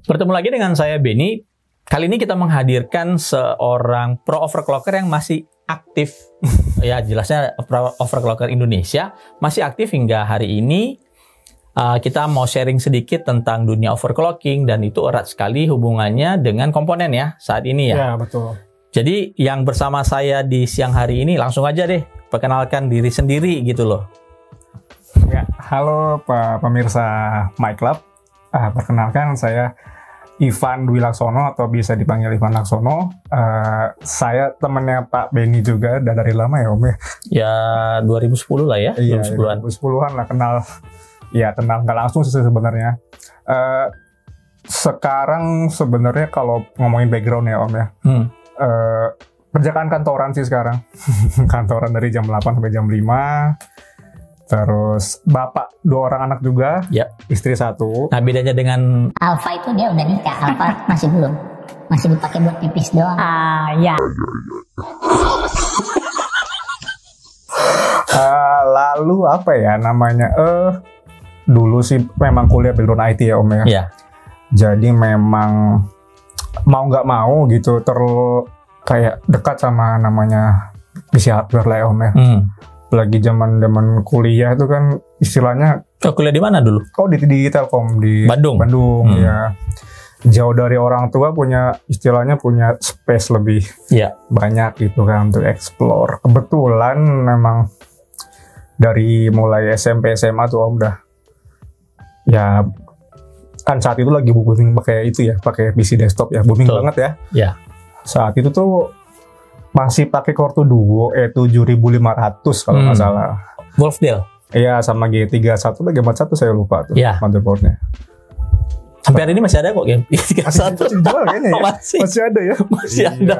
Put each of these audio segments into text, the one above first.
Bertemu lagi dengan saya Benny. Kali ini kita menghadirkan seorang pro overclocker yang masih aktif. Ya jelasnya pro overclocker Indonesia masih aktif hingga hari ini. Kita mau sharing sedikit tentang dunia overclocking dan itu erat sekali hubungannya dengan komponen ya saat ini ya. Ya betul. Jadi yang bersama saya di siang hari ini langsung aja deh perkenalkan diri sendiri gitu loh. Ya, halo Pak pemirsa MyClub. Perkenalkan saya Ivan Dwi Laksono atau bisa dipanggil Ivan Laksono. Saya temannya Pak Benny juga dari lama ya Om ya. Ya 2010 lah ya. Iya, 2010-an lah kenal. Ya kenal nggak langsung sih sebenarnya. Sekarang sebenarnya kalau ngomongin background ya Om ya. Kerjaan kantoran sih sekarang. Kantoran dari jam 8 sampai jam 5. Terus bapak 2 orang anak juga, ya. Istri 1. Nah bedanya dengan Alfa itu dia udah nikah, Alfa masih belum, masih dipakai buat pipis doang. Ya. Lalu apa ya namanya? Dulu sih memang kuliah background IT ya Om ya. Ya. Jadi memang mau nggak mau gitu kayak dekat sama namanya PC hardware lah ya Om ya. Lagi zaman kuliah itu kan istilahnya. Kuliah di mana dulu? Di Telkom di Bandung ya. Jauh dari orang tua punya space lebih banyak gitu kan untuk explore. Kebetulan memang dari mulai SMP SMA tuh Om dah ya kan saat itu lagi booming pakai PC desktop ya, booming banget ya. Ya. Saat itu tuh masih pakai Core 2 Duo 7500 kalau nggak salah. Wolfdale. Iya, sama G31 atau G41 saya lupa tuh motherboardnya. Sampai hari ini masih ada kok G31. Masih jual kayaknya ya. Masih ada ya. Masih ada.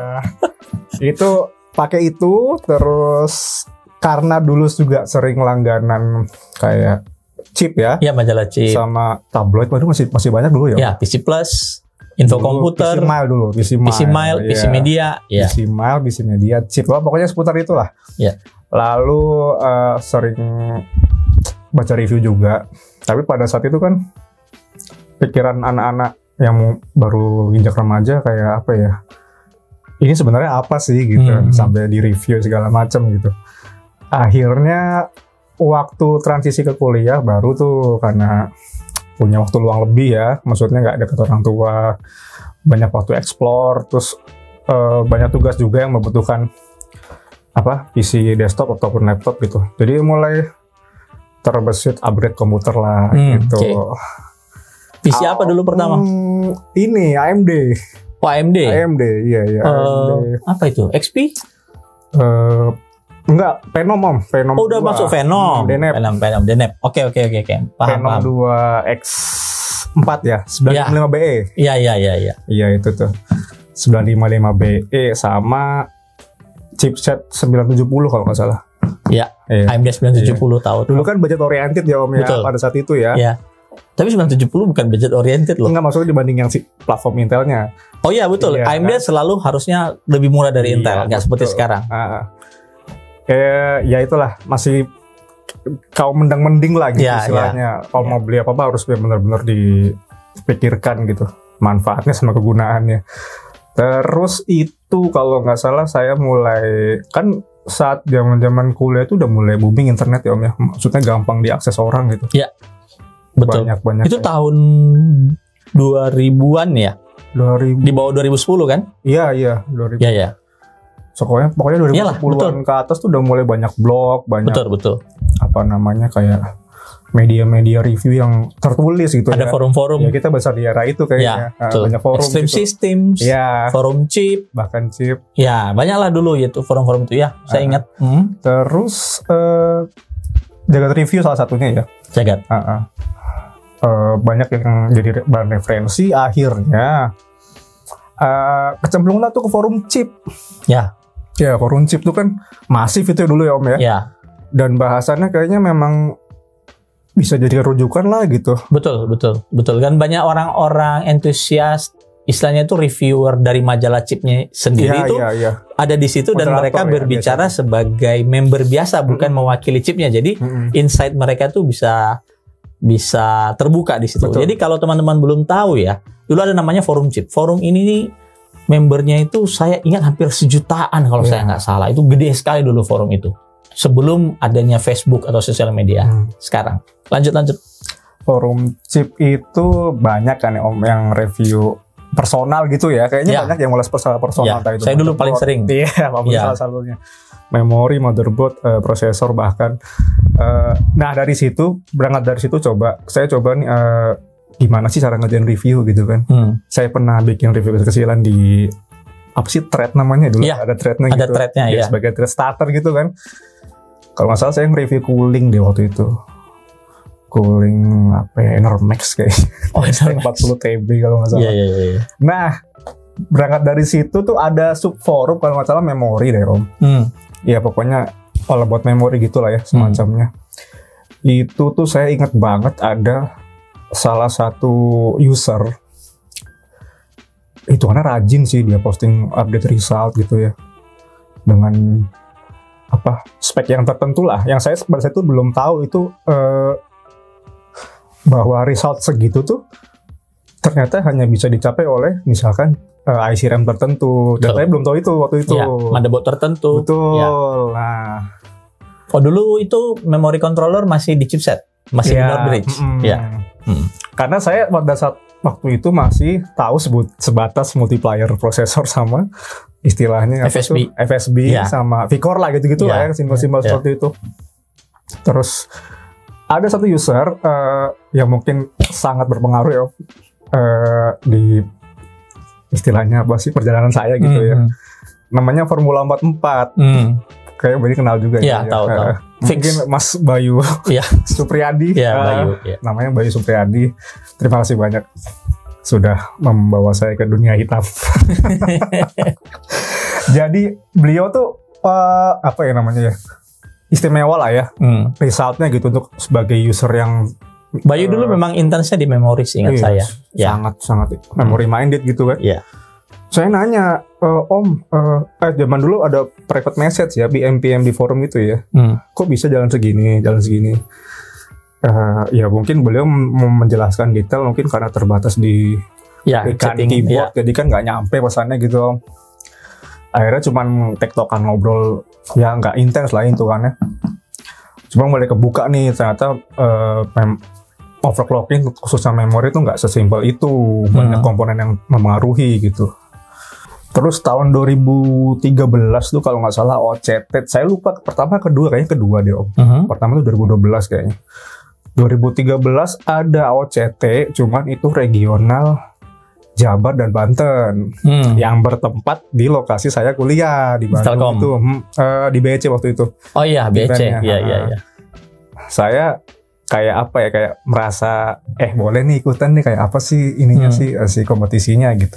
Itu pakai itu terus karena dulu juga sering langganan kayak chip ya. Iya, majalah chip. Sama tabloid masih banyak dulu ya. Ya, PC Plus. Info komputer, PC Mile, PC Media, ya. PC Media, chip, pokoknya seputar itulah. Ya. Lalu sering baca review juga. Tapi pada saat itu kan pikiran anak-anak yang baru injak remaja kayak apa ya? Ini sebenarnya apa sih gitu? Sampai di review segala macam gitu. Akhirnya waktu transisi ke kuliah baru tuh karena punya waktu luang lebih ya, maksudnya nggak dekat orang tua, banyak waktu explore, terus banyak tugas juga yang membutuhkan PC desktop ataupun laptop gitu. Jadi mulai terbesit upgrade komputer lah gitu. Okay. PC apa dulu pertama? Ini AMD. Oh AMD? AMD, iya. AMD. Apa itu? XP? Enggak, Phenom Om. Phenom udah 2. Masuk Phenom. Denep. Oke. Paham. Phenom 2 X4 ya, 955BE. Iya. Iya itu tuh. 955BE sama chipset 970 kalau nggak salah. Iya. AMD 970 tahu. Dulu kan budget oriented ya Om. Betul. Ya pada saat itu ya. Iya. Tapi 970 bukan budget oriented loh. Enggak, maksudnya dibanding yang platform Intelnya. Oh iya betul. Iya, AMD selalu harusnya lebih murah dari Intel, nggak seperti sekarang. Ya itulah, masih kaum mending lah gitu istilahnya. Kalau mau beli apa-apa harus benar-benar dipikirkan gitu manfaatnya sama kegunaannya. Terus itu kalau nggak salah saya mulai kan saat zaman kuliah itu udah mulai booming internet ya Om ya. Maksudnya gampang diakses orang gitu. Iya. Betul. Banyak. Itu tahun 2000-an ya? 2000. Di bawah 2010 kan? Iya, 2000. Iya. Pokoknya 2010-an ke atas tuh udah mulai banyak blog, banyak betul. Apa namanya kayak media-media review yang tertulis gitu. Ada forum-forum. Ya kita besar di era itu kayaknya. Banyak forum. Extreme gitu. Systems. Ya. Forum chip. Bahkan chip. Ya, banyak lah dulu itu forum-forum itu ya. Saya ingat. Terus Jagat Review salah satunya ya. Jagat. Banyak yang jadi bahan referensi. Akhirnya kecemplung lah tuh ke forum chip. Ya, forum chip tuh kan masif itu dulu ya Om ya. Ya. Dan bahasannya kayaknya memang bisa jadi rujukan lah gitu. Betul. Kan banyak orang-orang entusias, istilahnya itu reviewer dari majalah chipnya sendiri ada di situ dan mereka berbicara sebagai member biasa, bukan mewakili chipnya. Jadi insight mereka tuh bisa terbuka di situ. Betul. Jadi kalau teman-teman belum tahu ya, Dulu ada namanya forum chip. Forum ini nih, membernya itu saya ingat hampir 1 jutaan kalau saya nggak salah. Itu gede sekali dulu forum itu. Sebelum adanya Facebook atau sosial media sekarang. Lanjut. Forum chip itu banyak kan ya Om yang review personal gitu ya. Kayaknya banyak yang mulai personal itu. Saya dulu paling sering. Iya, salah satunya. Memori, motherboard, prosesor bahkan. Nah dari situ, berangkat dari situ saya coba nih gimana sih cara ngerjain review gitu kan. Saya pernah bikin review kecilan di apa sih thread namanya dulu, ada threadnya gitu. Ada threadnya ya. Sebagai thread starter gitu kan. Kalau nggak salah saya nge-review cooling deh waktu itu. Cooling apa ya, Enermax kayaknya. Oh, Enermax. 40 TB kalau nggak salah. Iya. Nah, berangkat dari situ tuh ada subforum kalau nggak salah memori deh Om. Ya pokoknya all about memory gitulah ya semacamnya. Itu tuh saya ingat banget ada salah satu user. Itu karena rajin sih dia posting update result gitu ya. Dengan apa spek yang tertentu lah. Yang saya pada saat itu belum tahu itu bahwa result segitu tuh ternyata hanya bisa dicapai oleh misalkan IC RAM tertentu. Dan saya belum tahu itu waktu itu. Ya, motherboard tertentu. Betul. Ya. Nah, dulu itu memory controller masih di chipset, masih di NOR bridge. Karena saya pada saat waktu itu masih tahu sebatas multiplier prosesor sama istilahnya FSB sama VCore lah gitu-gitu lah ya, simbol-simbol seperti itu. Terus ada satu user yang mungkin sangat berpengaruh ya di istilahnya apa sih perjalanan saya gitu ya. Namanya Formula 44. Kayak banyak kenal juga ya. Tahu. Mungkin Mas Bayu Supriyadi. Bayu. Namanya Bayu Supriyadi. Terima kasih banyak sudah membawa saya ke dunia hitam. Jadi beliau tuh apa ya namanya ya, istimewa lah ya. Resultnya gitu untuk sebagai user yang Bayu dulu memang intensnya di memori sih ingat saya. Sangat memory minded gitu kan. Saya nanya, Om, zaman dulu ada private message ya, PM di forum itu ya. Kok bisa jalan segini? Ya mungkin beliau menjelaskan detail mungkin karena terbatas di keyboard, jadi kan nggak nyampe pesannya gitu Om. Akhirnya cuman tektokan ngobrol, ya nggak intens lah itu kan ya. Cuma mulai kebuka nih, ternyata overclocking khususnya memori itu nggak sesimpel itu, banyak komponen yang mempengaruhi gitu. Terus tahun 2013 tuh kalau nggak salah OCT, saya lupa kayaknya kedua deh Om. Pertama tuh 2012 kayaknya. 2013 ada OCT, cuman itu regional Jabar dan Banten, yang bertempat di lokasi saya kuliah di Bandung itu, di BC waktu itu. Oh iya BC, iya. Saya kayak apa ya, kayak merasa boleh nih ikutan nih, kayak apa sih ininya sih si kompetisinya gitu.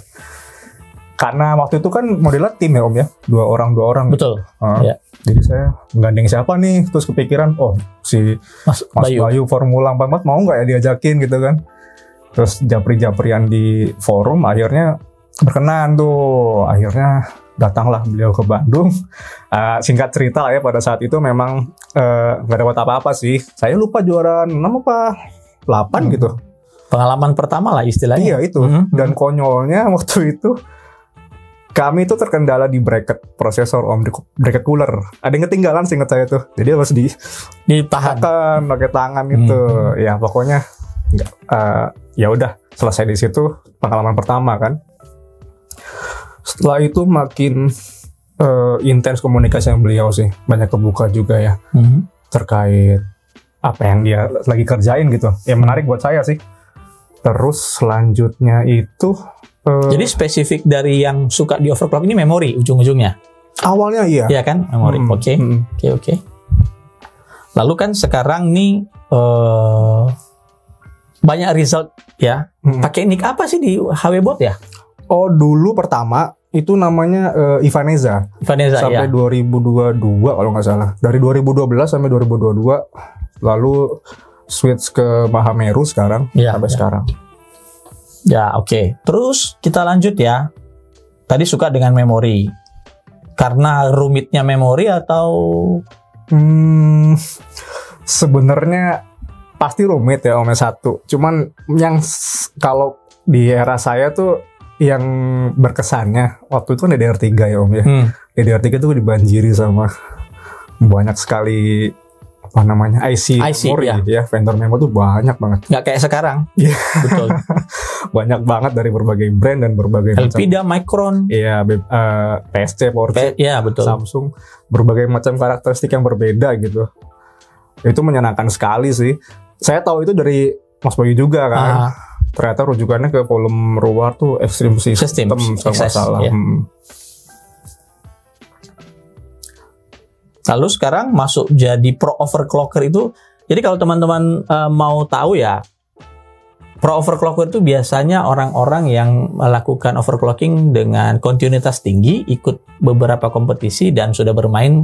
Karena waktu itu kan modelnya tim ya Om ya, dua orang. Betul. Jadi saya menggandeng siapa nih, terus kepikiran si Mas Bayu Formula 44 mau nggak ya diajakin gitu kan. Terus japri-japrian di forum akhirnya berkenan tuh. Akhirnya datanglah beliau ke Bandung. Singkat cerita lah ya, pada saat itu memang nggak dapat apa-apa sih. Saya lupa juara 6 apa 8 gitu. Pengalaman pertama lah istilahnya. Iya itu. Dan konyolnya waktu itu kami itu terkendala di bracket prosesor Om, di bracket cooler. Ada yang ketinggalan seingat saya tuh. Jadi harus ditahan pakai tangan itu. Ya pokoknya ya udah selesai di situ pengalaman pertama kan. Setelah itu makin intens komunikasi dengan beliau sih, banyak kebuka juga ya terkait apa yang dia lagi kerjain gitu. Ya menarik buat saya sih. Terus selanjutnya itu jadi spesifik dari yang suka di overclock ini memori ujung-ujungnya. Awalnya iya. Iya kan, memori. Oke. Lalu kan sekarang nih banyak result ya. Pakai nick apa sih di HWBot ya? Oh, dulu pertama itu namanya Ivaneza sampai 2022 kalau nggak salah. Dari 2012 sampai 2022, lalu switch ke Mahameru sekarang sampai sekarang. Ya oke. Terus kita lanjut ya. Tadi suka dengan memori. Karena rumitnya memori atau? Sebenarnya pasti rumit ya Om, satu. Cuman yang kalau di era saya tuh yang berkesannya waktu itu kan DDR3 ya Om ya. DDR3 tuh dibanjiri sama banyak sekali apa namanya IC memori ya. Vendor memori tuh banyak banget. Nggak kayak sekarang. Betul. Banyak banget dari berbagai brand dan berbagai Elpida, Micron. Iya, PSC, Porsche, betul. Samsung, berbagai macam karakteristik yang berbeda gitu. Itu menyenangkan sekali sih. Saya tahu itu dari Mas Bayu juga kan. Ternyata rujukannya ke volume luar tuh Extreme System kalau nggak salah. Ya. Lalu sekarang masuk jadi pro overclocker itu. Jadi kalau teman-teman mau tahu ya, pro overclocker itu biasanya orang-orang yang melakukan overclocking dengan kontinuitas tinggi, ikut beberapa kompetisi dan sudah bermain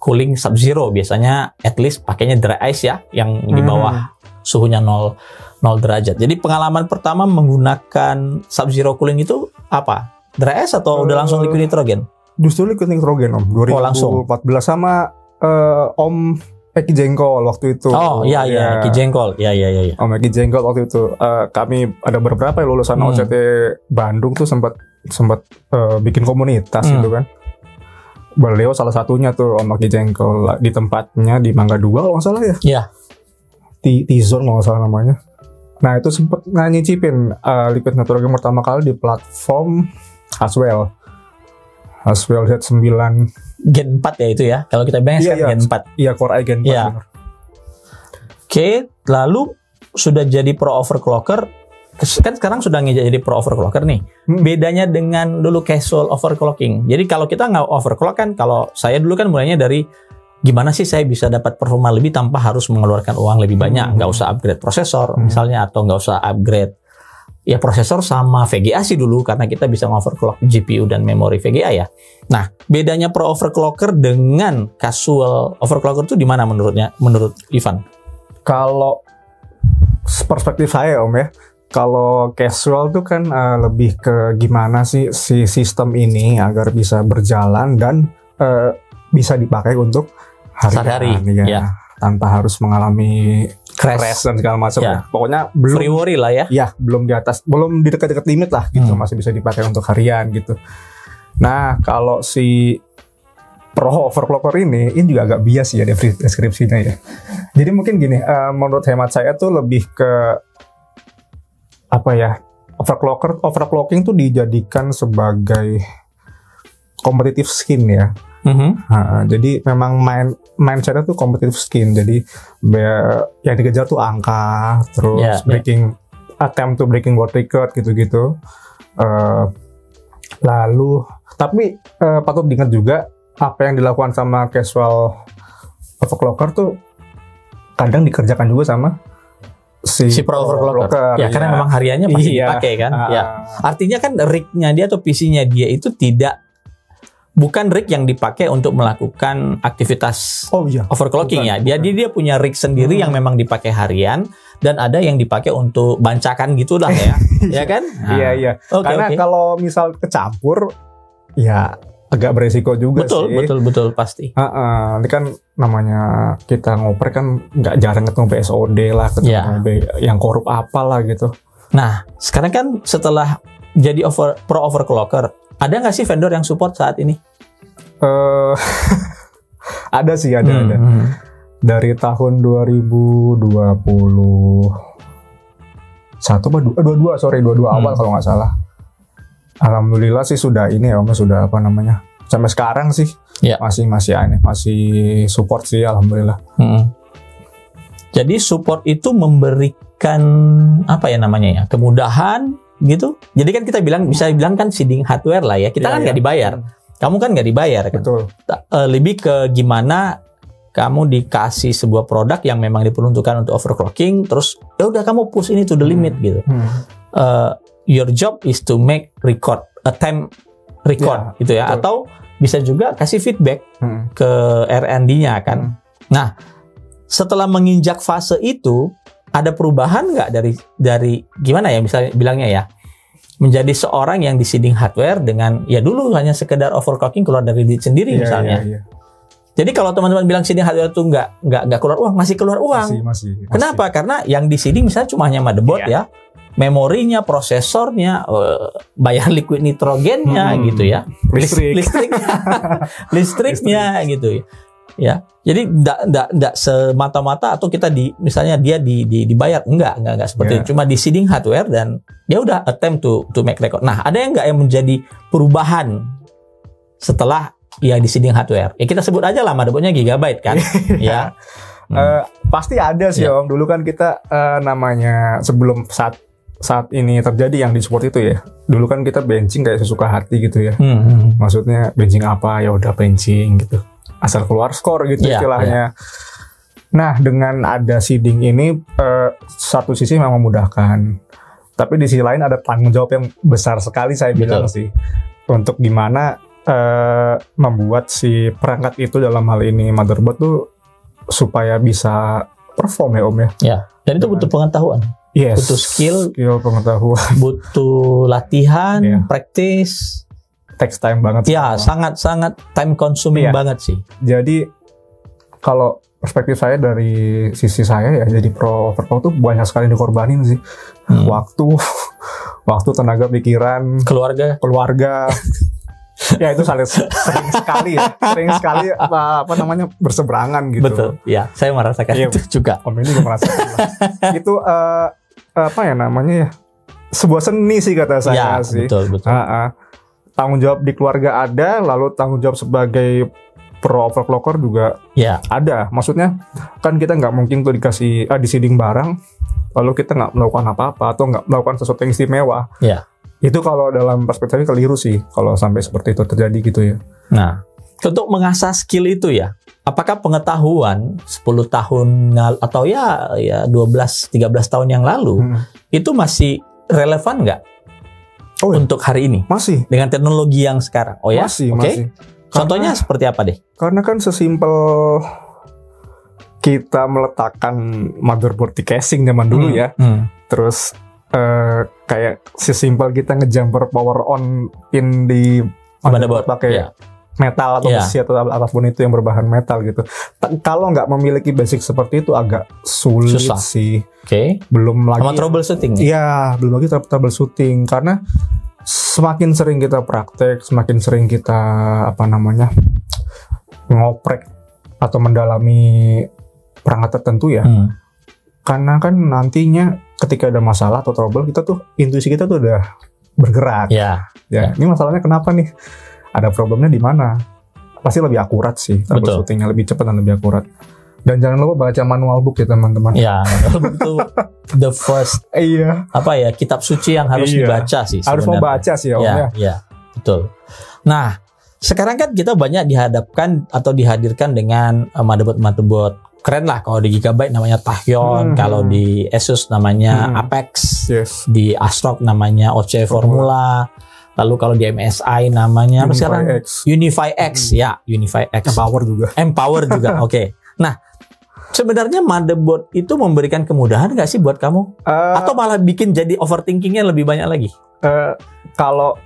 cooling Sub-Zero. Biasanya at least pakainya dry ice ya, yang di bawah suhunya 0 derajat. Jadi pengalaman pertama menggunakan Sub-Zero cooling itu apa? Dry ice atau udah langsung liquid nitrogen? Justru liquid nitrogen Om, 2014 sama Om Eki Jengkol waktu itu. Oh iya Eki Jengkol, iya. Om Eki Jengkol waktu itu kami ada beberapa lulusan OCT Bandung tuh sempat bikin komunitas gitu kan. Beliau salah satunya tuh Om Eki Jengkol di tempatnya di Mangga 2 kalau nggak salah ya. Iya. T-Zone kalau nggak salah namanya. Nah itu sempat nyicipin liquid nitrogen pertama kali di platform Haswell Z9 Gen 4 ya itu ya. Kalau kita bilang Gen 4. Iya, Core i Gen 4. Iya. Oke, lalu sudah jadi pro overclocker. Kan sekarang sudah jadi pro overclocker nih. Bedanya dengan dulu casual overclocking. Jadi kalau kita nggak overclock kan, kalau saya dulu kan mulainya dari gimana sih saya bisa dapat performa lebih tanpa harus mengeluarkan uang lebih banyak. Nggak usah upgrade prosesor misalnya, atau nggak usah upgrade ya prosesor sama VGA sih dulu, karena kita bisa overclock GPU dan memori VGA ya. Nah, bedanya pro overclocker dengan casual overclocker itu di mana menurut Ivan? Kalau perspektif saya Om ya, kalau casual tuh kan lebih ke gimana sih si sistem ini agar bisa berjalan dan bisa dipakai untuk hari-hari ya. Tanpa harus mengalami crash dan segala macam ya. Pokoknya belum free worry lah ya. Ya, belum di atas, belum di dekat-dekat limit lah gitu, masih bisa dipakai untuk harian gitu. Nah, kalau si pro overclocker ini juga agak bias ya deskripsinya ya. Jadi mungkin gini, menurut hemat saya tuh lebih ke apa ya? Overclocking tuh dijadikan sebagai competitive skin ya. Jadi memang mindsetnya tuh competitive skin. Jadi yang dikejar tuh angka, terus attempt to breaking world record gitu-gitu. Lalu tapi patut diingat juga apa yang dilakukan sama casual overclocker tuh kadang dikerjakan juga sama si pro overclocker. Ya, karena memang hariannya pasti dipakai kan. Artinya kan rig-nya dia atau PC-nya dia itu bukan rig yang dipakai untuk melakukan aktivitas overclocking ya. Dia punya rig sendiri yang memang dipakai harian, dan ada yang dipakai untuk bancakan gitulah ya. Ya kan? Iya. Karena kalau misal kecampur ya agak beresiko juga sih. Betul pasti. Ini kan namanya kita ngoper kan nggak jarang ketemu BSOD lah, ketemu yang korup apalah gitu. Nah, sekarang kan setelah jadi pro overclocker, ada nggak sih vendor yang support saat ini? Ada sih, ada. Dari tahun 2021 22 awal kalau nggak salah. Alhamdulillah sih sudah ini ya, sudah apa namanya, sampai sekarang sih masih support sih, alhamdulillah. Jadi support itu memberikan apa ya namanya ya, kemudahan gitu. Jadi kan kita bisa bilang kan seeding hardware lah ya. Kita kan nggak dibayar. Kamu kan nggak dibayar kan. Betul. Lebih ke gimana kamu dikasih sebuah produk yang memang diperuntukkan untuk overclocking, terus ya udah kamu push ini to the limit gitu. Your job is to make attempt record gitu ya. Betul. Atau bisa juga kasih feedback ke R&D-nya kan. Nah, setelah menginjak fase itu, ada perubahan nggak dari gimana ya, misalnya bilangnya ya, menjadi seorang yang di seeding hardware dengan ya dulu hanya sekedar overclocking keluar dari duit sendiri misalnya. Jadi kalau teman-teman bilang seeding hardware itu nggak keluar uang, masih keluar uang. Masih. Kenapa? Karena yang di seeding misalnya cuma hanya motherboard ya, memorinya, prosesornya, bayar liquid nitrogennya gitu ya. Listriknya gitu ya. Jadi enggak semata-mata atau kita misalnya dia dibayar, enggak seperti itu. Cuma di seeding hardware dan dia udah attempt to make record. Nah, ada yang enggak yang menjadi perubahan setelah ya di seeding hardware? Ya kita sebut aja lah motherboardnya gigabyte kan. Ya. Pasti ada sih Om. Dulu kan kita namanya sebelum saat ini terjadi yang di support itu ya. Dulu kan kita benching kayak sesuka hati gitu ya. Maksudnya benching apa ya udah benching gitu. Asal keluar skor gitu istilahnya. Nah, dengan ada seeding ini satu sisi memang memudahkan. Tapi di sisi lain ada tanggung jawab yang besar sekali saya bilang sih. Untuk gimana membuat si perangkat itu dalam hal ini motherboard tuh supaya bisa perform ya Om ya. Ya, dan itu butuh pengetahuan. Yes. Butuh skill pengetahuan. Butuh latihan, practice. Takes time banget. Ya, sangat time consuming banget sih. Jadi kalau perspektif saya dari sisi saya ya, jadi pro overclock tuh banyak sekali dikorbanin sih. Waktu, tenaga pikiran, keluarga. Ya itu sering sekali apa namanya berseberangan gitu. Betul. Ya, saya merasakan itu juga. Om ini juga merasakan. Itu apa ya namanya ya? Sebuah seni sih kata saya sih. Betul. Tanggung jawab di keluarga ada, lalu tanggung jawab sebagai pro overclocker juga ada. Maksudnya kan kita nggak mungkin tuh dikasih di seeding barang, lalu kita nggak melakukan apa-apa atau nggak melakukan sesuatu yang istimewa. Itu kalau dalam perspektif keliru sih kalau sampai seperti itu terjadi gitu ya. Nah, untuk mengasah skill itu ya, apakah pengetahuan 10 tahun atau ya 12-13 tahun yang lalu itu masih relevan nggak untuk hari ini? Masih. Dengan teknologi yang sekarang? Oh ya? Masih. Contohnya seperti apa deh? Karena kan sesimpel kita meletakkan motherboard di casing zaman dulu ya. Terus kayak sesimpel kita ngejumper power on pin di motherboard pakai metal atau besi atau apapun itu yang berbahan metal gitu. Kalau nggak memiliki basic seperti itu agak sulit sih. Belum lagi sama troubleshooting. Iya, belum lagi troubleshooting karena semakin sering kita praktek, semakin sering kita ngoprek atau mendalami perangkat tertentu ya. Karena kan nantinya ketika ada masalah atau trouble, intuisi kita tuh udah bergerak. Ini masalahnya kenapa nih? Ada problemnya di mana? Pasti lebih akurat sih, troubleshootingnya lebih cepat dan lebih akurat. Dan jangan lupa baca manual book ya teman-teman. Ya, manual book itu the first kitab suci yang harus dibaca sih sebenarnya. Harus membaca sih ya. Iya, betul. Nah, sekarang kan kita banyak dihadapkan atau dihadirkan dengan motherboard keren lah. Kalau di Gigabyte namanya Tachyon, kalau di Asus namanya Apex, di ASRock namanya OC Formula, lalu kalau di MSI namanya Unify X. Unify X. Empower juga. Oke. Nah, sebenarnya motherboard itu memberikan kemudahan nggak sih buat kamu? Atau malah bikin jadi overthinkingnya lebih banyak lagi? Kalau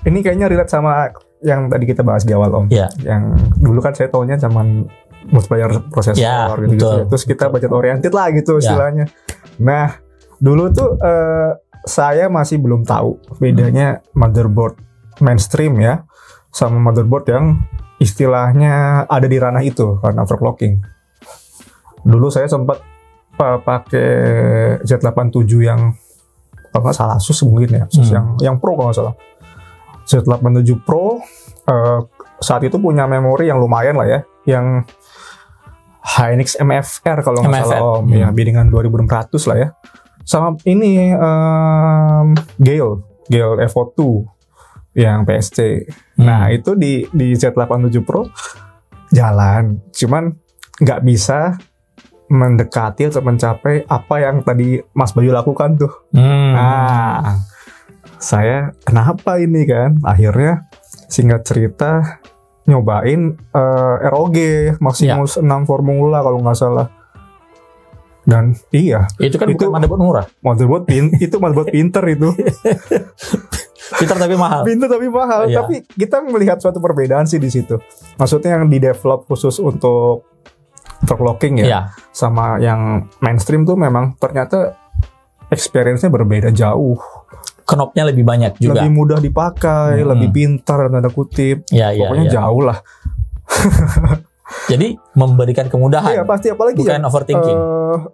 ini kayaknya relate sama yang tadi kita bahas di awal Om. Yang dulu kan saya taunya zaman multiplayer prosesor gitu. Terus kita budget oriented lah gitu istilahnya. Nah, dulu tuh saya masih belum tahu bedanya motherboard mainstream ya sama motherboard yang istilahnya ada di ranah itu karena overclocking. Dulu saya sempat pakai Z87 yang kalau nggak salah Asus mungkin ya, Asus yang Pro kalau nggak salah. Z87 Pro saat itu punya memori yang lumayan lah ya, yang Hynix MFR kalau nggak salah Om, ya biddingan 2600 lah ya. Sama ini Gale Evo 2 yang PSC. Nah itu di Z87 Pro jalan, cuman nggak bisa mendekati atau mencapai apa yang tadi Mas Bayu lakukan tuh. Nah, saya kenapa ini kan? Akhirnya singkat cerita nyobain ROG Maximus 6 Formula kalau nggak salah. Dan itu kan bukan motherboard murah. Itu motherboard pinter itu. Pinter tapi mahal. Tapi kita melihat suatu perbedaan sih di situ. Maksudnya yang di develop khusus untuk overclocking ya, sama yang mainstream tuh memang ternyata experience-nya berbeda jauh. Knopnya lebih banyak juga. Lebih mudah dipakai, lebih pintar tanda kutip. Pokoknya jauh lah. Jadi memberikan kemudahan. Iya pasti, apalagi bukan overthinking.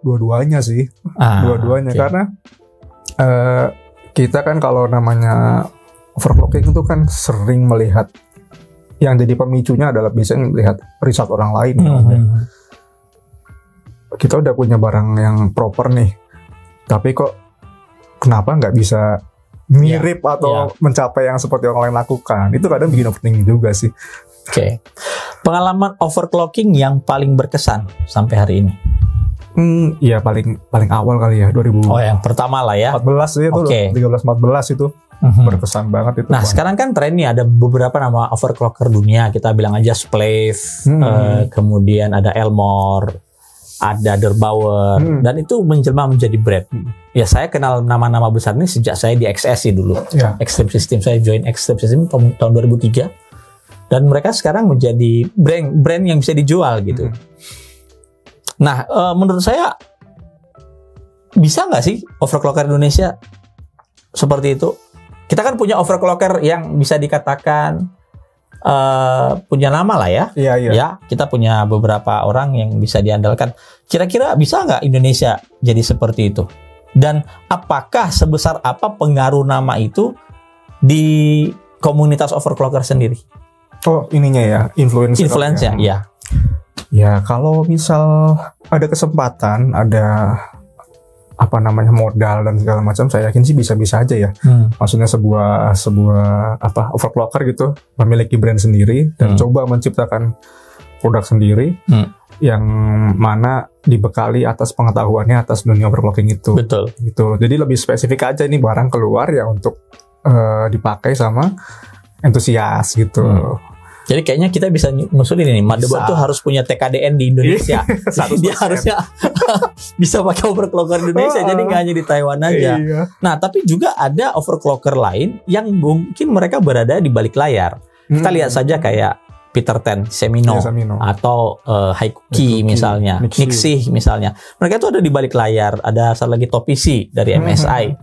Dua-duanya sih. Dua-duanya karena kita kan kalau namanya overclocking itu kan sering melihat yang jadi pemicunya adalah biasanya melihat result orang lain. Kita udah punya barang yang proper nih, tapi kok kenapa nggak bisa mirip atau mencapai yang seperti orang lain lakukan? Itu kadang bikin overthinking juga sih. Oke. Pengalaman overclocking yang paling berkesan sampai hari ini? Ya paling awal kali ya 2000. Oh, yang pertama lah ya. 14 sih itu. 13-14 itu. Berkesan banget itu. Nah, sekarang kan tren nih ada beberapa nama overclocker dunia. Kita bilang aja Splave, kemudian ada Elmore, ada Derbauer, dan itu menjelma menjadi brand. Ya, saya kenal nama-nama besar ini sejak saya di XSI dulu. Extreme System, saya join Extreme System tahun 2003. Dan mereka sekarang menjadi brand yang bisa dijual gitu. Nah, menurut saya bisa nggak sih overclocker Indonesia seperti itu? Kita kan punya overclocker yang bisa dikatakan punya nama lah ya. Ya, kita punya beberapa orang yang bisa diandalkan. Kira-kira bisa nggak Indonesia jadi seperti itu? Dan apakah sebesar apa pengaruh nama itu di komunitas overclocker sendiri? Oh, ininya ya, influence-nya ya. Ya, kalau misal ada kesempatan, ada modal dan segala macam, saya yakin sih bisa-bisa aja ya. Maksudnya sebuah overclocker gitu memiliki brand sendiri dan coba menciptakan produk sendiri yang mana dibekali atas pengetahuannya atas dunia overclocking itu. Betul. Gitu. Jadi lebih spesifik aja ini barang keluar ya untuk dipakai sama entusias gitu. Jadi kayaknya kita bisa ngusulin ini, motherboard tuh harus punya TKDN di Indonesia. Dia harusnya bisa pakai overclocker Indonesia, jadi nggak hanya di Taiwan aja. Nah, tapi juga ada overclocker lain yang mungkin mereka berada di balik layar. Kita lihat saja kayak Peter Ten, Semino. Atau Haikuki misalnya, Nixie misalnya. Mereka tuh ada di balik layar. Ada satu lagi Topisi dari MSI.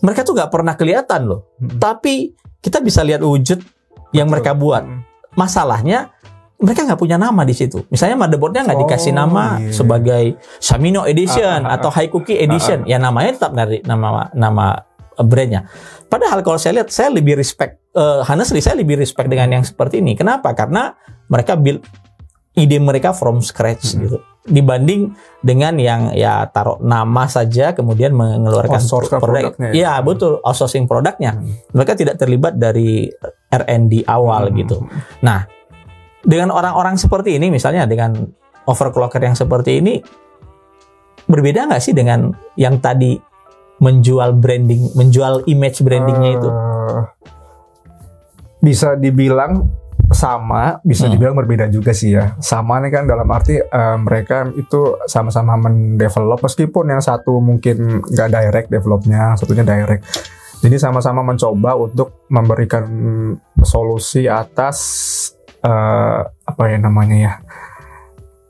Mereka tuh nggak pernah kelihatan loh. Tapi kita bisa lihat wujud yang mereka buat. Masalahnya mereka nggak punya nama di situ. Misalnya motherboardnya nggak dikasih nama sebagai Samino Edition atau Haikuki Edition. Ya namanya tetap dari nama brandnya. Padahal kalau saya lihat, saya lebih respect. Honestly, saya lebih respect dengan yang seperti ini. Kenapa? Karena mereka build ide mereka from scratch gitu. Dibanding dengan yang ya taruh nama saja kemudian mengeluarkan produk. Iya betul, outsourcing produknya. Mereka tidak terlibat dari R&D awal gitu. Nah, dengan orang-orang seperti ini, misalnya dengan overclocker yang seperti ini, berbeda nggak sih dengan yang tadi menjual branding, menjual image brandingnya itu? Bisa dibilang sama, bisa dibilang berbeda juga sih ya. Sama nih kan dalam arti mereka itu sama-sama mendevelop, meskipun yang satu mungkin nggak direct developnya, satunya direct. Jadi sama-sama mencoba untuk memberikan solusi atas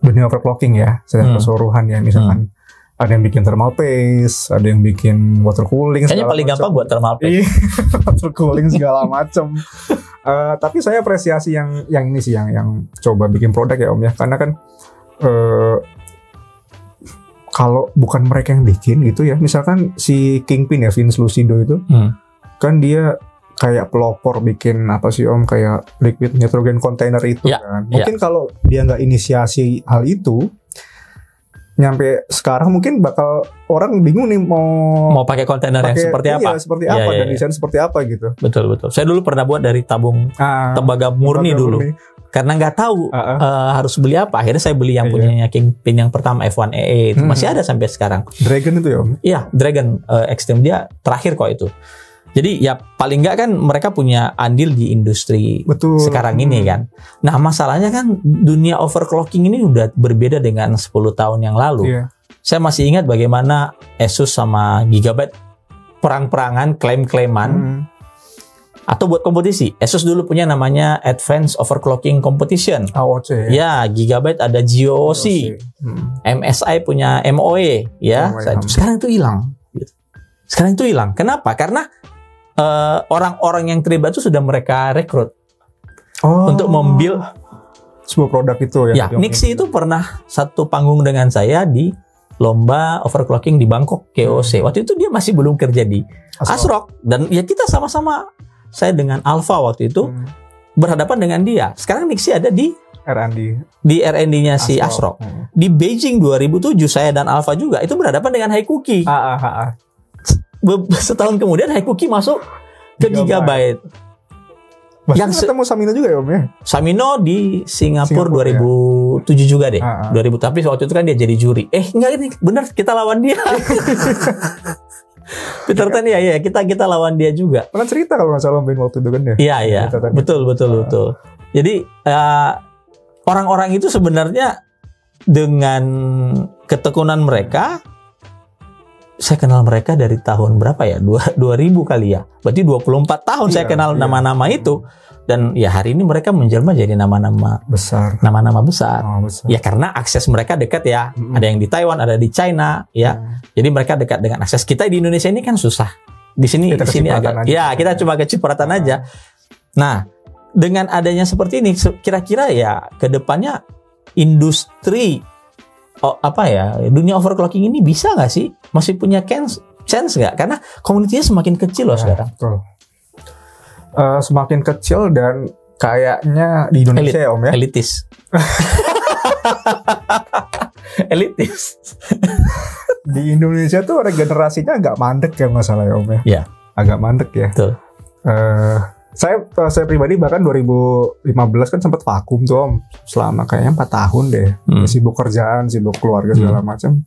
dunia overclocking ya, secara keseluruhan ya. Misalkan ada yang bikin thermal paste, ada yang bikin water cooling. Kayaknya paling gampang buat thermal paste. Water cooling segala macam. Tapi saya apresiasi yang ini sih, yang coba bikin produk ya Om ya, karena kan kalau bukan mereka yang bikin gitu ya, misalkan si Kingpin ya, Vince Lucido itu, kan dia kayak pelopor bikin apa sih Om, kayak liquid nitrogen container itu kan. Mungkin kalau dia nggak inisiasi hal itu, nyampe sekarang mungkin bakal orang bingung nih mau pakai kontainer yang seperti apa? Seperti apa dan desain seperti apa gitu. Betul. Saya dulu pernah buat dari tabung tembaga murni dulu. Karena nggak tahu harus beli apa, akhirnya saya beli yang punyanya Kingpin yang pertama F1EE itu masih ada sampai sekarang. Dragon itu ya Om? Iya, Dragon Extreme, dia terakhir kok itu. Jadi ya paling nggak kan mereka punya andil di industri sekarang ini kan. Nah masalahnya kan dunia overclocking ini udah berbeda dengan 10 tahun yang lalu. Saya masih ingat bagaimana Asus sama Gigabyte perang-perangan, klaim-klaiman. Atau buat kompetisi. Asus dulu punya namanya Advanced Overclocking Competition. AOC. Ya, Gigabyte ada GOC. MSI punya MOE ya. Sekarang itu hilang. Sekarang itu hilang. Kenapa? Karena orang-orang yang terlibat itu sudah mereka rekrut untuk membuild sebuah produk itu ya. Nixie itu pernah satu panggung dengan saya di lomba overclocking di Bangkok KOC. Waktu itu dia masih belum kerja di ASRock, dan ya kita sama-sama, saya dengan Alpha waktu itu berhadapan dengan dia. Sekarang Nixie ada di R&D-nya si ASRock. Di Beijing 2007 saya dan Alpha juga itu berhadapan dengan Haikuki. Setahun kemudian Haikuki masuk ke Gigabyte. Yang ketemu Samino juga ya Om ya? Samino di Singapura 2007 juga deh. 2000, tapi waktu itu kan dia jadi juri. Enggak, ini benar kita lawan dia. Peter Tan ya, kita lawan dia juga. Pernah cerita kalau nggak salah main waktu itu kan ya? Iya. Betul. Jadi orang-orang itu sebenarnya dengan ketekunan mereka, saya kenal mereka dari tahun berapa ya? 2000 kali ya. Berarti 24 tahun saya kenal nama-nama itu. Dan ya hari ini mereka menjelma jadi nama-nama besar. Ya karena akses mereka dekat ya. Ada yang di Taiwan, ada di China ya. Jadi mereka dekat dengan akses. Kita di Indonesia ini kan susah. Di sini agak aja. Ya, kita cuma kecipratan aja. Nah, dengan adanya seperti ini, kira-kira ya ke depannya industri dunia overclocking ini bisa nggak sih? Masih punya chance nggak? Karena komunitinya semakin kecil loh sekarang. Betul. Semakin kecil dan kayaknya di Indonesia ya Om ya? Elitis. Di Indonesia tuh regenerasinya agak mandek ya masalah ya Om ya? Iya. Agak mandek ya. Betul. Saya pribadi bahkan 2015 kan sempat vakum tuh Om, selama kayaknya 4 tahun deh. Sibuk kerjaan, sibuk keluarga segala macam.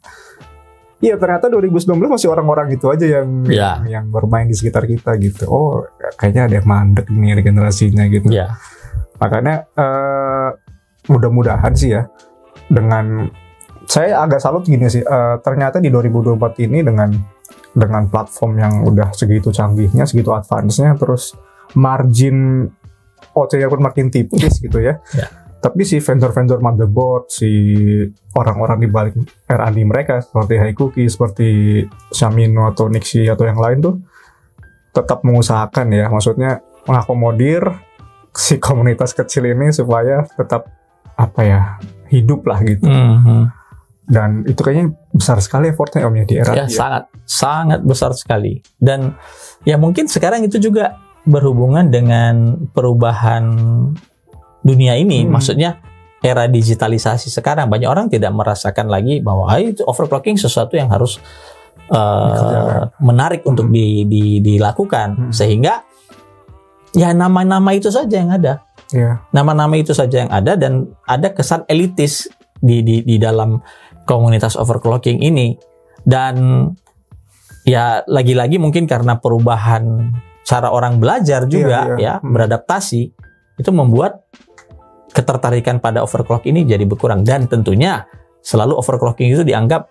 Iya, ternyata 2019 masih orang-orang itu aja yang bermain di sekitar kita gitu. Oh, kayaknya ada yang mandek nih regenerasinya gitu. Makanya mudah-mudahan sih ya, dengan saya agak salut gini sih, ternyata di 2024 ini dengan platform yang udah segitu canggihnya, segitu advance-nya, terus margin OC-nya pun makin tipis gitu ya. Tapi si vendor-vendor motherboard, si orang-orang di balik R&D mereka seperti Haikuki, seperti Samino atau Nixie atau yang lain tuh tetap mengusahakan ya, maksudnya mengakomodir si komunitas kecil ini supaya tetap hidup lah gitu. Dan itu kayaknya besar sekali effortnya Om ya di R&D. Sangat besar sekali. Dan ya mungkin sekarang itu juga berhubungan dengan perubahan dunia ini. Maksudnya era digitalisasi sekarang, banyak orang tidak merasakan lagi bahwa itu overclocking sesuatu yang harus menarik untuk dilakukan, sehingga ya nama-nama itu saja yang ada. Nama-nama itu saja yang ada, dan ada kesan elitis di dalam komunitas overclocking ini. Dan ya lagi-lagi mungkin karena perubahan cara orang belajar juga beradaptasi, itu membuat ketertarikan pada overclock ini jadi berkurang. Dan tentunya selalu overclocking itu dianggap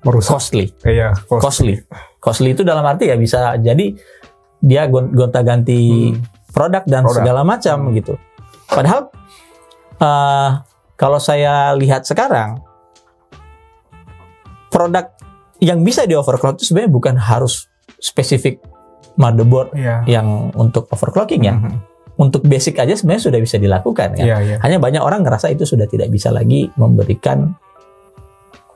costly. Costly itu dalam arti ya bisa jadi dia gonta-ganti produk dan segala macam gitu. Padahal kalau saya lihat sekarang, produk yang bisa di overclock itu sebenarnya bukan harus spesifik motherboard yang untuk overclocking ya. Untuk basic aja sebenarnya sudah bisa dilakukan ya. Hanya banyak orang ngerasa itu sudah tidak bisa lagi memberikan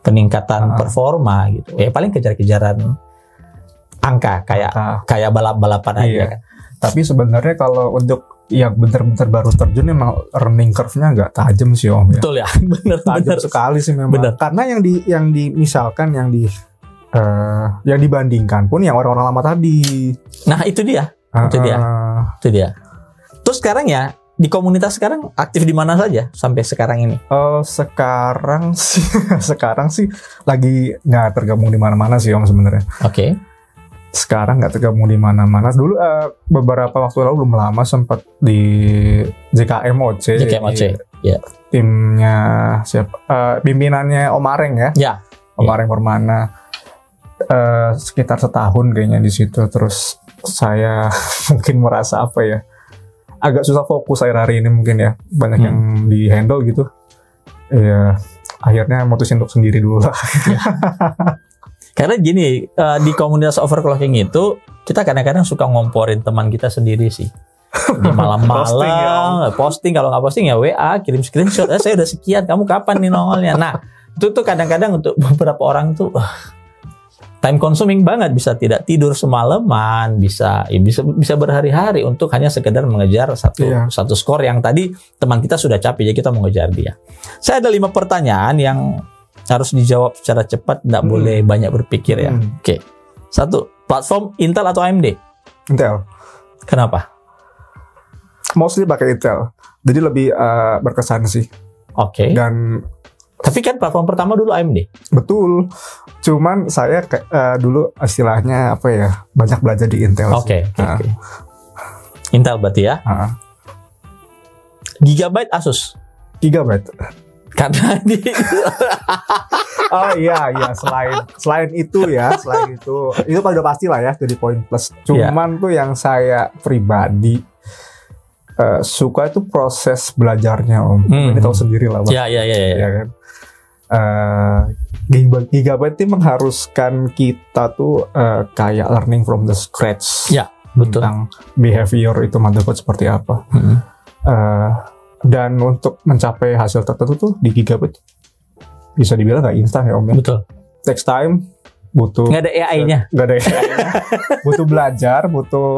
peningkatan performa gitu. Ya paling kejar-kejaran angka kayak balap-balapan aja kan. Tapi sebenarnya kalau untuk yang benar-benar baru terjun memang learning curve-nya agak tajam sih Om ya. Betul ya, benar sekali sih memang. Karena yang misalkan yang dibandingkan pun yang orang-orang lama tadi. Nah, itu dia. Itu dia. Terus sekarang ya, di komunitas sekarang aktif di mana saja sampai sekarang ini? Sekarang sih lagi nggak tergabung di mana-mana sih Om sebenarnya. Oke. Sekarang nggak tergabung di mana-mana. Dulu beberapa waktu lalu belum lama sempat di JKMOC. Ya. Timnya pimpinannya Om Areng ya. Om Areng Permana. Sekitar setahun kayaknya di situ. Terus saya mungkin merasa agak susah fokus akhir-hari ini mungkin ya, banyak yang di handle gitu ya, akhirnya mutusin untuk sendiri dulu lah. Karena gini, di komunitas overclocking itu kita kadang-kadang suka ngomporin teman kita sendiri sih. Di malam-malam posting, kalau nggak posting ya WA, kirim screenshot, saya udah sekian, kamu kapan nih nongolnya. Nah, itu tuh kadang-kadang untuk beberapa orang tuh time consuming banget, bisa tidak tidur semalaman, bisa berhari-hari untuk hanya sekedar mengejar satu skor yang tadi teman kita sudah capek, jadi kita mengejar dia. Saya ada 5 pertanyaan yang harus dijawab secara cepat, tidak boleh banyak berpikir ya. Oke. 1, platform Intel atau AMD? Intel. Kenapa? Mostly pakai Intel, jadi lebih berkesan sih. Oke. Dan tapi kan platform pertama dulu AMD. Betul. Cuman saya dulu istilahnya apa ya, banyak belajar di Intel. Oke. Intel berarti ya. Gigabyte Asus. Gigabyte. Karena Oh iya, selain itu kalau udah pasti lah ya, jadi poin plus. Cuman tuh yang saya pribadi suka itu proses belajarnya, Om. Ini tahu sendiri lah, Bang. Ya kan. Gigabyte itu mengharuskan kita tuh kayak learning from the scratch. Ya, betul. Tentang behavior itu motherboard seperti apa. Dan untuk mencapai hasil tertentu tuh di Gigabyte bisa dibilang nggak instan ya, Om. Betul. Takes time, butuh. Nggak ada AI-nya. Butuh belajar, butuh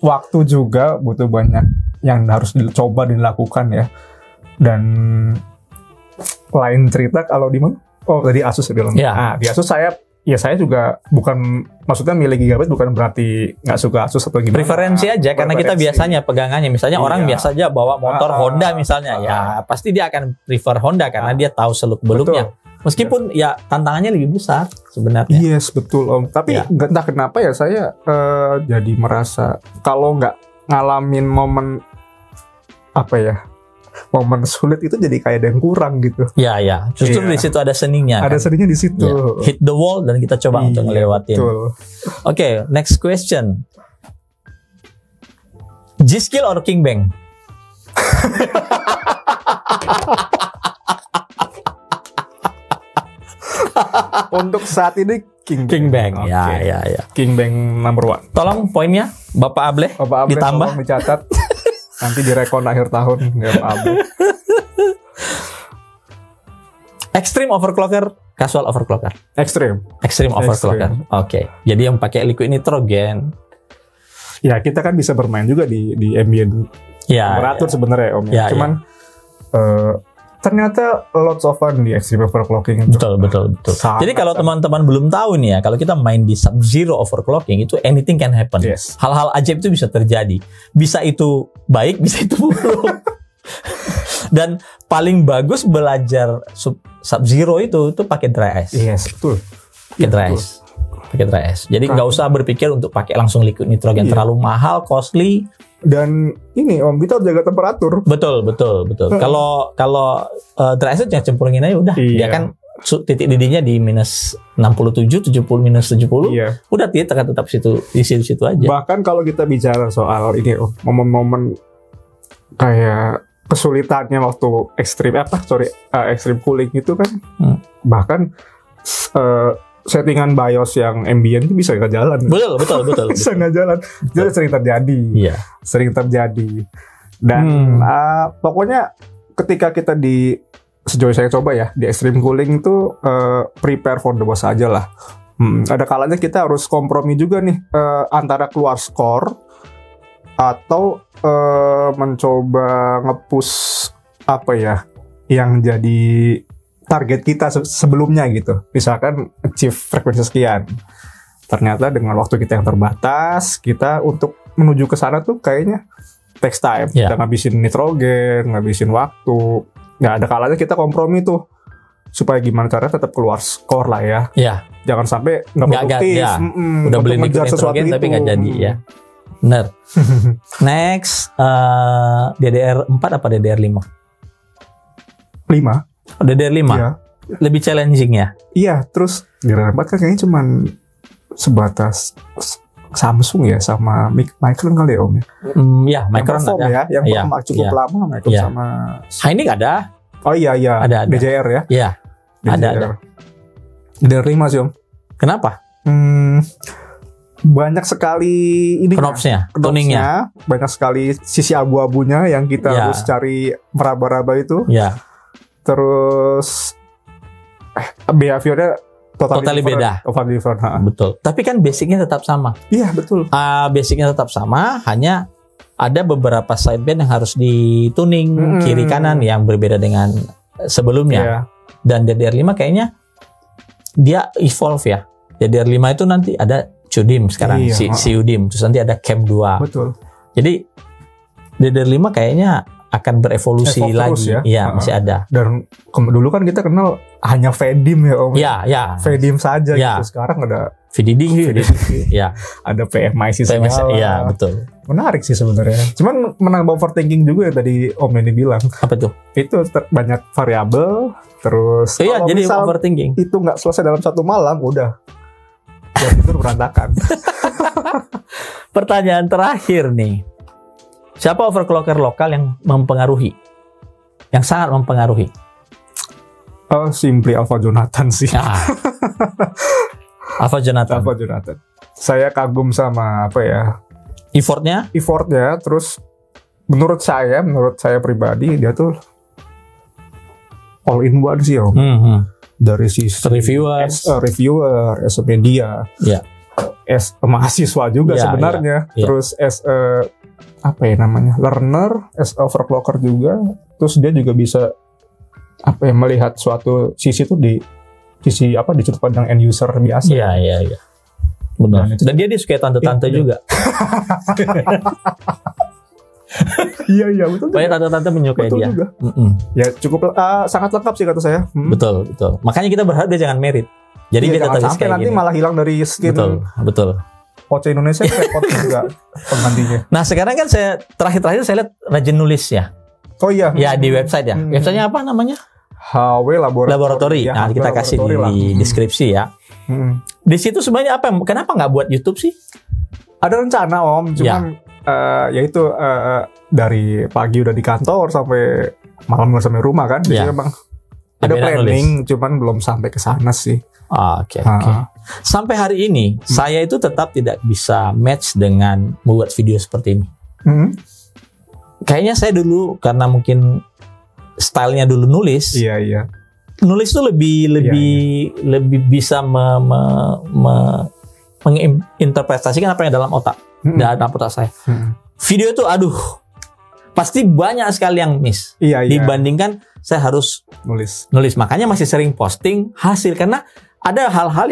waktu juga, butuh banyak yang harus dicoba dilakukan ya. Dan lain cerita kalau di mana? Oh, tadi Asus ya bilang. Ya. Nah, di Asus saya juga bukan, maksudnya milih Gigabyte bukan berarti nggak suka Asus atau gimana. Preferensi aja, karena kita biasanya pegangannya, misalnya orang biasa aja bawa motor Honda misalnya, ya pasti dia akan prefer Honda karena dia tahu seluk-beluknya. Meskipun ya tantangannya lebih besar sebenarnya. Yes, betul, Om. Tapi entah kenapa ya saya jadi merasa kalau nggak ngalamin momen momen sulit itu jadi kayak ada yang kurang gitu. Ya. Justru di situ ada seninya. Ada seninya di situ. Ya. Hit the wall dan kita coba untuk ngelewatin. Oke, next question. G-Skill or King Bang? Untuk saat ini King Bang. Okay. Ya. King Bang number 1. Tolong poinnya Bapak Able ditambah. Tolong dicatat. Nanti direkon akhir tahun nggak apa. Extreme overclocker, casual overclocker. Extreme overclocker. Oke. Jadi yang pakai liquid nitrogen. Ya, kita kan bisa bermain juga di ambient temperatur sebenarnya, Om. Cuman ternyata lots of fun di extreme overclocking itu. Betul. Jadi kalau teman-teman belum tahu nih ya, kalau kita main di sub-zero overclocking itu anything can happen. Hal-hal ajaib itu bisa terjadi. Bisa itu baik, bisa itu buruk. Dan paling bagus belajar sub-zero itu pakai dry ice. Yes, betul. Pakai dry ice. Jadi nggak usah berpikir untuk pakai langsung liquid nitrogen, terlalu mahal, costly. Dan ini, Om, kita harus jaga temperatur. Betul. Kalau dry ice jangan cemplungin aja udah. Dia kan titik didihnya di minus 67, 70, minus 70. Udah dia tetap di situ aja. Bahkan kalau kita bicara soal ini, momen-momen kayak kesulitannya waktu extreme cooling itu kan, bahkan settingan BIOS yang ambient itu bisa nggak jalan. Betul. Bisa nggak jalan. Jadi sering terjadi. Dan pokoknya ketika kita sejauh saya coba ya, di extreme cooling itu prepare for the worst aja lah. Ada kalanya kita harus kompromi juga nih, antara keluar skor atau mencoba nge-push yang jadi target kita sebelumnya gitu. Misalkan achieve frekuensi sekian. Ternyata dengan waktu kita yang terbatas, kita untuk menuju ke sana tuh kayaknya takes time. Kita ngabisin nitrogen, ngabisin waktu. Nggak ada kalanya kita kompromi tuh. Supaya gimana caranya tetap keluar skor lah ya. Jangan sampai nggak produktif. Udah beli nitrogen tapi nggak jadi ya. Benar. Next, DDR4 apa DDR5? 5. DDR5? Iya. Lebih challenging ya? Iya, terus DDR4 kan kayaknya cuma sebatas Samsung ya sama Micron kali ya, Om ya? Ya, Micron ada. Yang cukup lama Micron sama... Hynix ada. Oh iya. Ada. DJR ya? Iya, ada. DDR5 sih, Om. Kenapa? Banyak sekali ini Knobsnya, tuningnya. banyak sekali sisi abu-abunya yang kita Ya. harus cari meraba-raba itu. Ya, Terus behaviornya Totally beda. Totally different. betul. Tapi kan basicnya tetap sama. Iya betul. Basicnya tetap sama, hanya ada beberapa sideband yang harus dituning kiri kanan yang berbeda dengan sebelumnya. Iya. Dan DDR5 kayaknya dia evolve ya. DDR5 itu nanti ada CUDIM sekarang, Iya, CUDIM, terus nanti ada CAM 2. Betul. Jadi DDR5 kayaknya akan berevolusi Evolve terus lagi. ya. Iya, masih ada. Dan dulu kan kita kenal hanya VDIM ya Om. Iya. VDIM saja Ya. gitu. Sekarang ada VDD. Ya, ada PMIC PMS, segala. iya betul. Menarik sih sebenarnya. Cuman menambah overthinking juga ya tadi Om ini bilang. Apa tuh? Itu banyak variabel. Terus Iya, kalau jadi misal overthinking. itu nggak selesai dalam satu malam, udah jam tidur berantakan. Pertanyaan terakhir nih. Siapa overclocker lokal yang mempengaruhi? Yang sangat mempengaruhi. Simply Alpha Jonathan sih. Ah. Alpha Jonathan. Alpha Jonathan. Saya kagum sama apa ya, Effortnya? effortnya. Terus menurut saya pribadi dia tuh all in one sih Om. Dari sisi Reviewers. reviewer, as a media, Ya. as a mahasiswa juga Ya, sebenarnya. ya. Terus as a apa ya namanya, learner, as overclocker juga. Terus dia juga bisa apa ya, melihat suatu sisi itu di sisi apa, di sudut pandang end user biasa. Iya. Benar. Dan itu- Dan dia disukai tante-tante Iya. juga. Iya betul. Banyak tante-tante menyukai Betul dia. juga. Ya cukup Sangat lengkap sih kata saya. Betul. Makanya kita berharap dia jangan merit. Jadi Iya, kita jangan tulis sampai kayak nanti gini. malah hilang dari skin Betul. OC Indonesia, repot juga penggantinya. Nah, sekarang kan saya terakhir saya lihat rajin nulis ya. Oh iya. Ya di website ya. Websitenya apa namanya? HW Laboratori. Ya, Nah, kita kasih laboratori lah. di deskripsi ya. Di situ sebenarnya apa? Kenapa nggak buat YouTube sih? Ada rencana Om, cuman yaitu dari pagi udah di kantor sampai malam udah sampai rumah kan. Jadi Ya. memang ada Enak planning, cuman belum sampai ke sana sih. Oke. Sampai hari ini saya itu tetap tidak bisa match dengan membuat video seperti ini. Kayaknya saya dulu karena mungkin stylenya dulu nulis. Iya. Nulis tuh lebih bisa menginterpretasikan apa yang dalam otak, dalam otak saya. Video itu pasti banyak sekali yang miss. Iya. Dibandingkan saya harus nulis. Makanya masih sering posting hasil karena ada hal-hal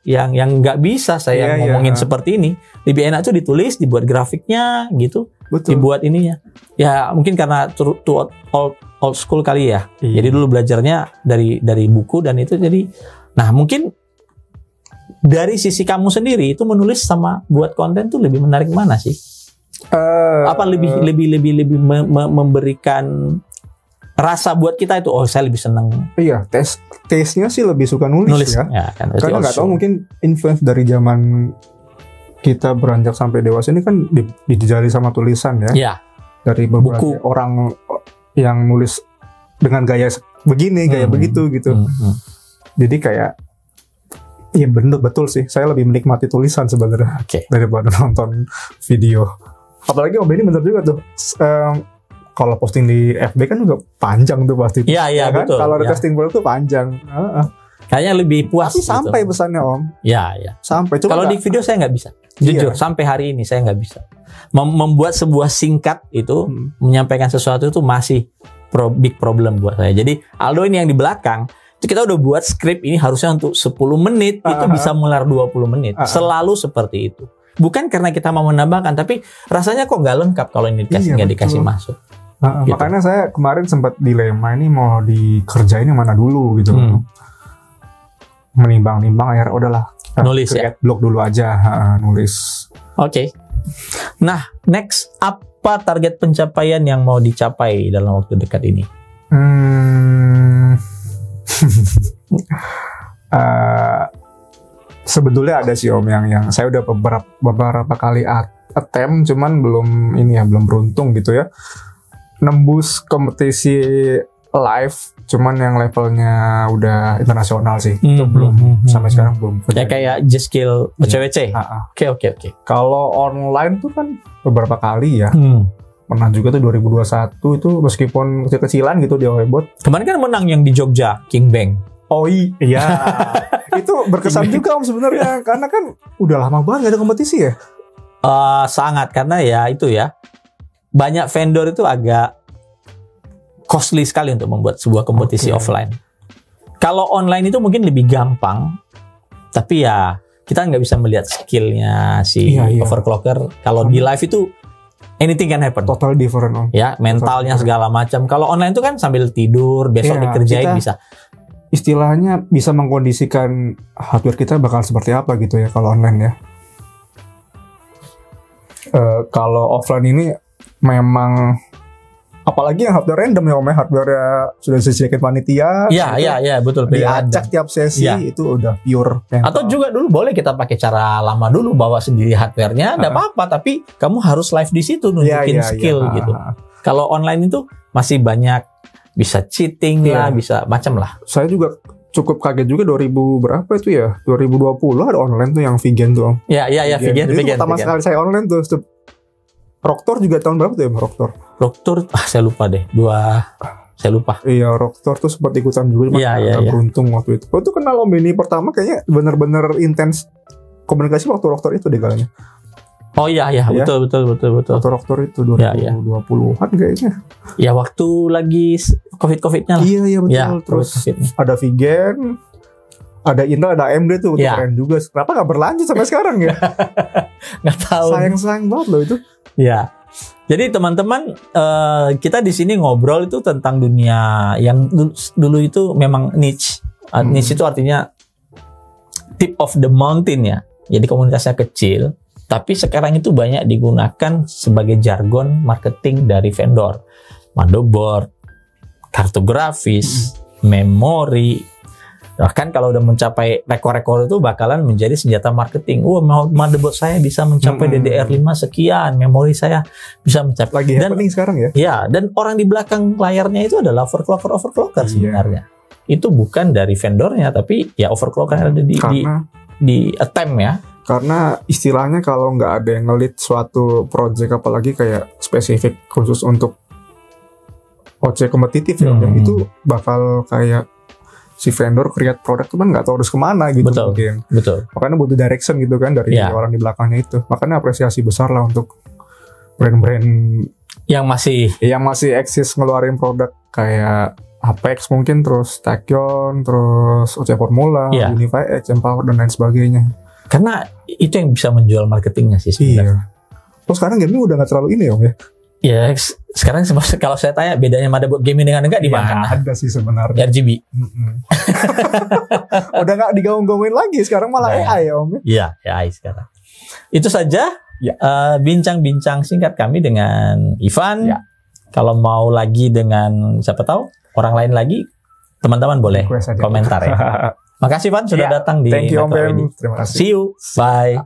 yang nggak bisa saya Iya, ngomongin iya. seperti ini. Lebih enak tuh ditulis, dibuat grafiknya gitu, Betul. dibuat ininya. Ya mungkin karena old school kali ya. Iya. Jadi dulu belajarnya dari buku dan itu jadi. Nah mungkin dari sisi kamu sendiri itu menulis sama buat konten tuh lebih menarik mana sih? Apa lebih memberikan rasa buat kita itu? Oh saya lebih seneng Iya, taste-nya sih lebih suka nulis ya. kan, Karena nggak tahu mungkin influence dari zaman kita beranjak sampai dewasa ini kan dijajari sama tulisan ya. Ya. Dari beberapa Buku. orang yang nulis dengan gaya begini, gaya begitu gitu. Jadi kayak iya betul sih. Saya lebih menikmati tulisan sebenarnya Oke. daripada nonton video. Apalagi Om Benny bener juga tuh. Kalau posting di FB kan juga panjang tuh pasti. Iya, kan? betul. Kalau ada Ya. testing tuh panjang. Kayaknya lebih puas. Tapi sampai pesannya Om. Ya. Sampai. Cuma Kalau di nggak- video saya nggak bisa. Iya. Jujur, sampai hari ini saya nggak bisa. Membuat sebuah singkat itu, menyampaikan sesuatu itu masih big problem buat saya. Jadi Aldo ini yang di belakang, itu kita udah buat skrip ini harusnya untuk 10 menit, itu bisa mengular 20 menit. Selalu seperti itu. Bukan karena kita mau menambahkan, tapi rasanya kok nggak lengkap kalau ini Iya, nggak betul. dikasih masuk. Gitu. Makanya saya kemarin sempat dilema ini mau dikerjain yang mana dulu gitu. Menimbang-nimbang akhirnya udahlah. Kita Nulis ya? create blog dulu aja, nulis. Oke. Nah, next apa target pencapaian yang mau dicapai dalam waktu dekat ini? Sebetulnya ada sih Om yang saya udah beberapa kali attempt, cuman belum beruntung gitu ya. Nembus kompetisi live, cuman yang levelnya udah internasional sih. Itu belum sampai sekarang belum. Ya kayak G-Skill WC. Oke. Kalau online tuh kan beberapa kali ya. Pernah juga tuh 2021 itu meskipun kecil-kecilan gitu di Owebot. Kemarin kan menang yang di Jogja, King Bang. Oh iya. Itu berkesan juga Om sebenarnya karena kan udah lama banget gak ada kompetisi ya. Sangat, karena ya itu ya. Banyak vendor itu agak costly sekali untuk membuat sebuah kompetisi offline. Kalau online itu mungkin lebih gampang, tapi ya kita nggak bisa melihat skillnya si overclocker. Kalau di live itu anything can happen. Total different Om. Ya, mentalnya segala macam. Kalau online itu kan sambil tidur, besok dikerjain bisa. Istilahnya bisa mengkondisikan hardware kita bakal seperti apa gitu ya kalau online ya. Kalau offline ini memang apalagi yang hardware random ya Om ya, hardware sudah disediakan panitia. Iya, betul. Diacak tiap sesi itu udah pure. Atau juga dulu boleh kita pakai cara lama dulu, bawa sendiri hardware-nya, enggak apa-apa, tapi kamu harus live di situ nunjukin skill gitu. Kalau online itu masih banyak bisa cheating lah, bisa macam lah. Saya juga cukup kaget juga 2000 berapa itu ya? 2020 ada online tuh yang vegan tuh Om. Iya, vegan. Itu pertama sekali saya online tuh. Rocktor juga tahun berapa tuh ya Rocktor? Saya lupa deh. Saya lupa. Iya, Rocktor tuh sempat ikutan juga. Iya. Beruntung waktu itu. Waktu kenal Om ini pertama kayaknya bener-bener intens komunikasi waktu Rocktor itu deh kayaknya. Oh iya, betul. Waktu Rocktor itu 2020-an kayaknya. Ya waktu lagi COVID-nya lah. Iya betul. Terus ada vegan, ada Intel, ada AMD tuh keren juga. Kenapa nggak berlanjut sampai sekarang ya? Nggak tahu. Sayang banget loh itu. Ya, jadi teman-teman kita di sini ngobrol itu tentang dunia yang dulu itu memang niche. Niche itu artinya tip of the mountain ya. Jadi komunitasnya kecil, tapi sekarang itu banyak digunakan sebagai jargon marketing dari vendor. Motherboard, kartu grafis, memori. Bahkan kalau udah mencapai rekor-rekor itu bakalan menjadi senjata marketing. Motherboard saya bisa mencapai DDR5 sekian, memori saya bisa mencapai. Lagi happening sekarang ya? Ya, dan orang di belakang layarnya itu adalah overclocker sebenarnya. Itu bukan dari vendornya, tapi ya overclocker yang ada di attempt ya. Karena istilahnya kalau nggak ada yang ngelit suatu project, apalagi kayak spesifik khusus untuk OC kompetitif ya, itu bakal kayak si vendor create produk tuh kan nggak tahu harus kemana gitu. Betul. Makanya butuh direction gitu kan dari orang di belakangnya itu. Makanya apresiasi besar lah untuk brand-brand yang masih eksis ngeluarin produk kayak Apex mungkin, terus Tachyon, terus OC Formula, Unify X, Empower dan lain sebagainya. Karena itu yang bisa menjual marketingnya sih sebenarnya. Terus sekarang gaming udah nggak terlalu ini Om ya. Ya, sekarang kalau saya tanya bedanya motherboard gaming dengan enggak di mana? Ada sih sebenarnya. RGB. Udah nggak digaung-gaungin lagi, sekarang malah AI ya Om. Iya, AI sekarang. Itu saja bincang-bincang singkat kami dengan Ivan. Kalau mau lagi dengan siapa tahu orang lain lagi, teman-teman boleh komentar ya. Makasih Ivan sudah datang di Thank you Om. Terima kasih. See you. Bye.